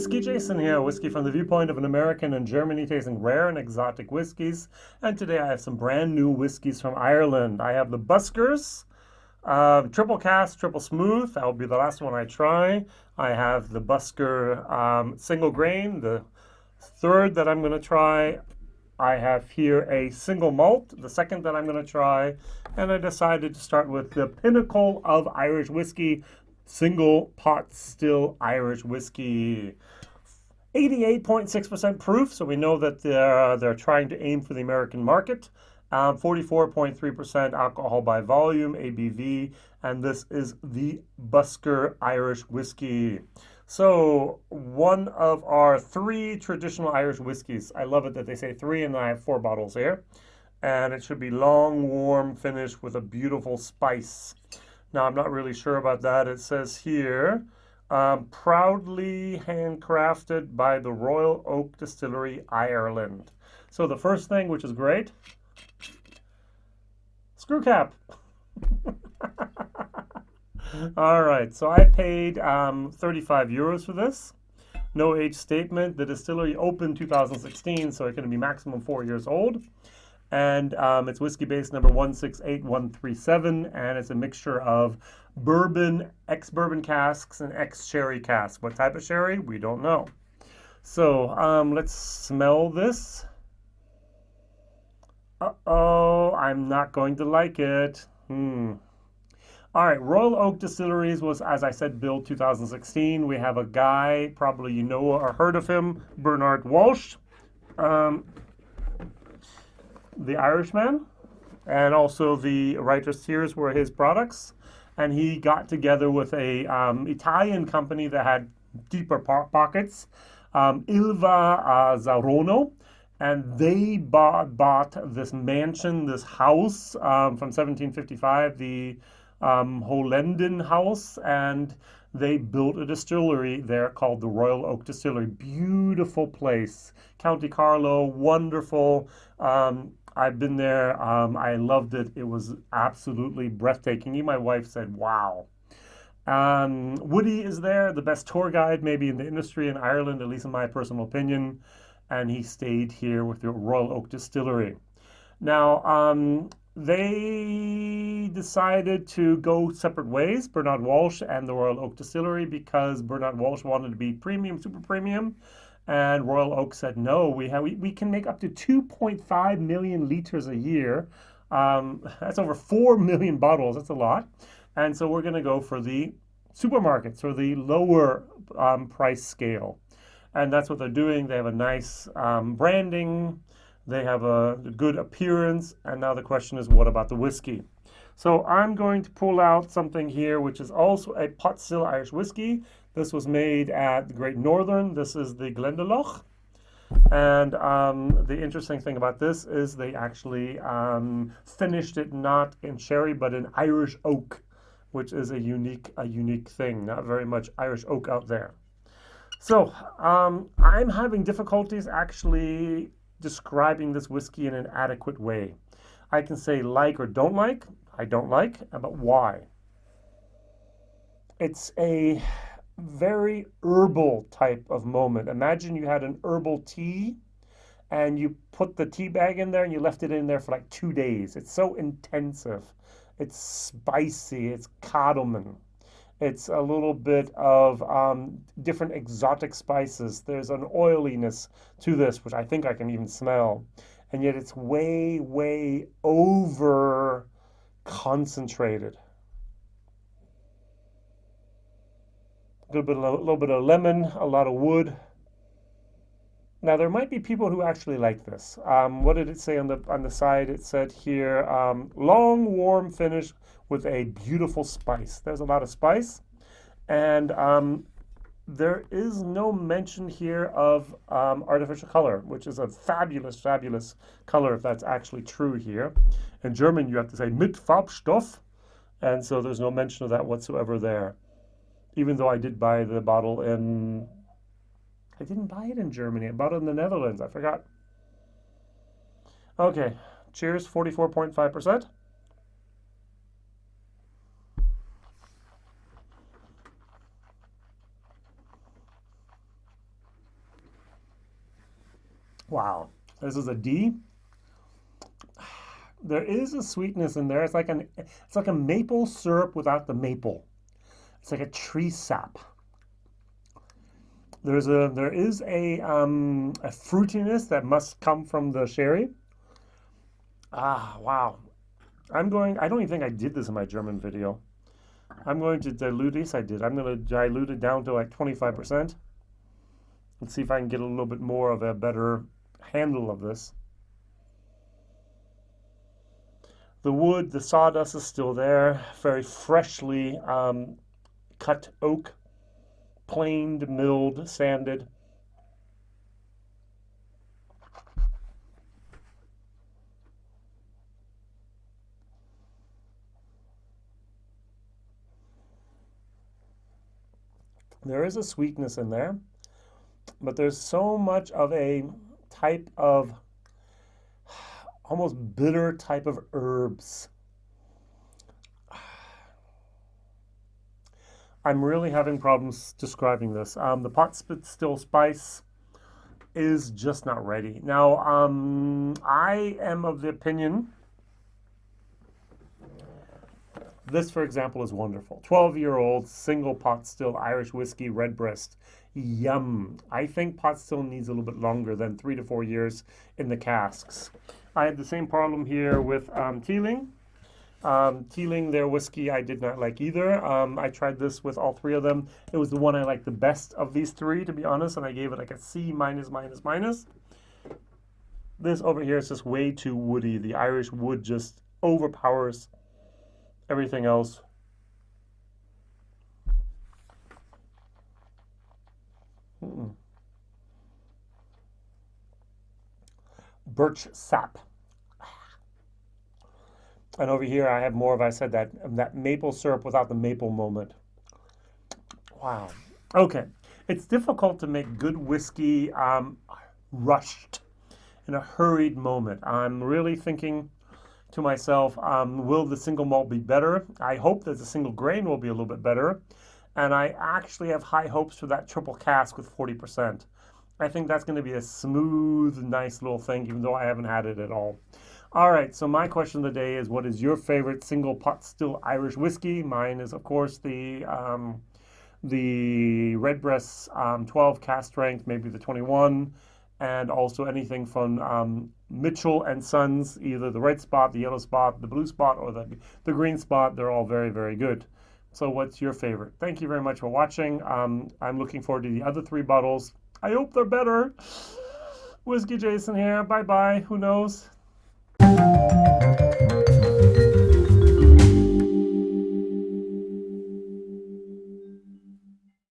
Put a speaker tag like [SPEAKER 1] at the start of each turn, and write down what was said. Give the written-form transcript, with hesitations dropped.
[SPEAKER 1] Whiskey Jason here, whiskey from the viewpoint of an American in Germany tasting rare and exotic whiskeys. And today I have some brand new whiskeys from Ireland. I have the Buskers, triple cask, triple smooth. That will be the last one I try. I have the Busker single grain, the third that I'm going to try. I have here a single malt, the second that I'm going to try. And I decided to start with the pinnacle of Irish whiskey, single pot still Irish whiskey. 88.6% proof, so we know that they're trying to aim for the American market. 44.3% alcohol by volume, ABV, and this is the Busker Irish whiskey. So one of our 3 traditional Irish whiskeys. I love it that they say 3 and I have 4 bottles here. And it should be long, warm finish with a beautiful spice. Now, I'm not really sure about that. It says here, proudly handcrafted by the Royal Oak Distillery, Ireland. So the first thing, which is great, screw cap. All right, so I paid 35 euros for this. No age statement. The distillery opened 2016, so it's going to be maximum 4 years old. And it's whiskey base number 168137, and it's a mixture of bourbon, ex-bourbon casks, and ex-sherry casks. What type of sherry? We don't know. So let's smell this. Uh-oh, I'm not going to like it. All right, Royal Oak Distilleries was, as I said, built 2016. We have a guy, probably you know or heard of him, Bernard Walsh. The Irishman, and also the Writer's Tears were his products. And he got together with a Italian company that had deeper pockets, Ilva Zarono, and they bought this mansion, this house from 1755, the Hollenden House, and they built a distillery there called the Royal Oak Distillery. Beautiful place, County Carlow, wonderful. I've been there. I loved it. It was absolutely breathtaking. Even my wife said, wow. Woody is there, the best tour guide maybe in the industry in Ireland, at least in my personal opinion. And he stayed here with the Royal Oak Distillery. Now, they decided to go separate ways, Bernard Walsh and the Royal Oak Distillery, because Bernard Walsh wanted to be premium, super premium. And Royal Oak said, no, we can make up to 2.5 million liters a year. That's over 4 million bottles. That's a lot. And so we're going to go for the supermarkets, or the lower price scale. And that's what they're doing. They have a nice branding. They have a good appearance. And now the question is, what about the whiskey? So I'm going to pull out something here, which is also a pot still Irish whiskey. This was made at the Great Northern. This is the Glendalough. And the interesting thing about this is they actually finished it not in sherry, but in Irish oak, which is a unique thing. Not very much Irish oak out there. So I'm having difficulties actually describing this whiskey in an adequate way. I can say like or don't like. I don't like, but why? It's a very herbal type of moment. Imagine you had an herbal tea and you put the tea bag in there and you left it in there for like 2 days. It's so intensive. It's spicy. It's cardamom. It's a little bit of different exotic spices. There's an oiliness to this, which I think I can even smell. And yet it's way, way over concentrated. A little bit of lemon, a lot of wood. Now there might be people who actually like this. What did it say on the side? It said here, long warm finish with a beautiful spice. There's a lot of spice, and there is no mention here of artificial color, which is a fabulous, fabulous color if that's actually true here. In German, you have to say mit Farbstoff, and so there's no mention of that whatsoever there. Even though I did buy the bottle I didn't buy it in Germany. I bought it in the Netherlands. I forgot. Okay, cheers, 44.5%. Wow, this is a D. There is a sweetness in there. It's like a maple syrup without the maple. It's like a tree sap. There is a fruitiness that must come from the sherry. Ah, wow. I don't even think I did this in my German video. I'm going to dilute this. I did. I'm going to dilute it down to like 25%. Let's see if I can get a little bit more of a better handle of this. The wood, the sawdust is still there. Very freshly cut oak, planed, milled, sanded. There is a sweetness in there, but there's so much of a type of almost bitter type of herbs. I'm really having problems describing this. The pot still spice is just not ready. Now, I am of the opinion, this, for example, is wonderful. 12-year-old single pot still Irish whiskey redbreast. Yum. I think pot still needs a little bit longer than 3 to 4 years in the casks. I had the same problem here with Teeling. Teeling, their whiskey, I did not like either. I tried this with all three of them. It was the one I liked the best of these three, to be honest, and I gave it like a C minus minus minus. This over here is just way too woody. The Irish wood just overpowers everything else. Birch sap. And over here I have more of, I said, that maple syrup without the maple moment. Wow. Okay. It's difficult to make good whiskey rushed in a hurried moment. I'm really thinking to myself, will the single malt be better? I hope that the single grain will be a little bit better. And I actually have high hopes for that triple cask with 40%. I think that's going to be a smooth, nice little thing, even though I haven't had it at all. All right, so my question of the day is, what is your favorite single pot still Irish whiskey? Mine is, of course, the Redbreast 12 cask strength, maybe the 21, and also anything from Mitchell and Sons, either the red spot, the yellow spot, the blue spot, or the green spot. They're all very, very good. So what's your favorite? Thank you very much for watching. I'm looking forward to the other 3 bottles. I hope they're better. Whiskey Jason here. Bye-bye. Who knows?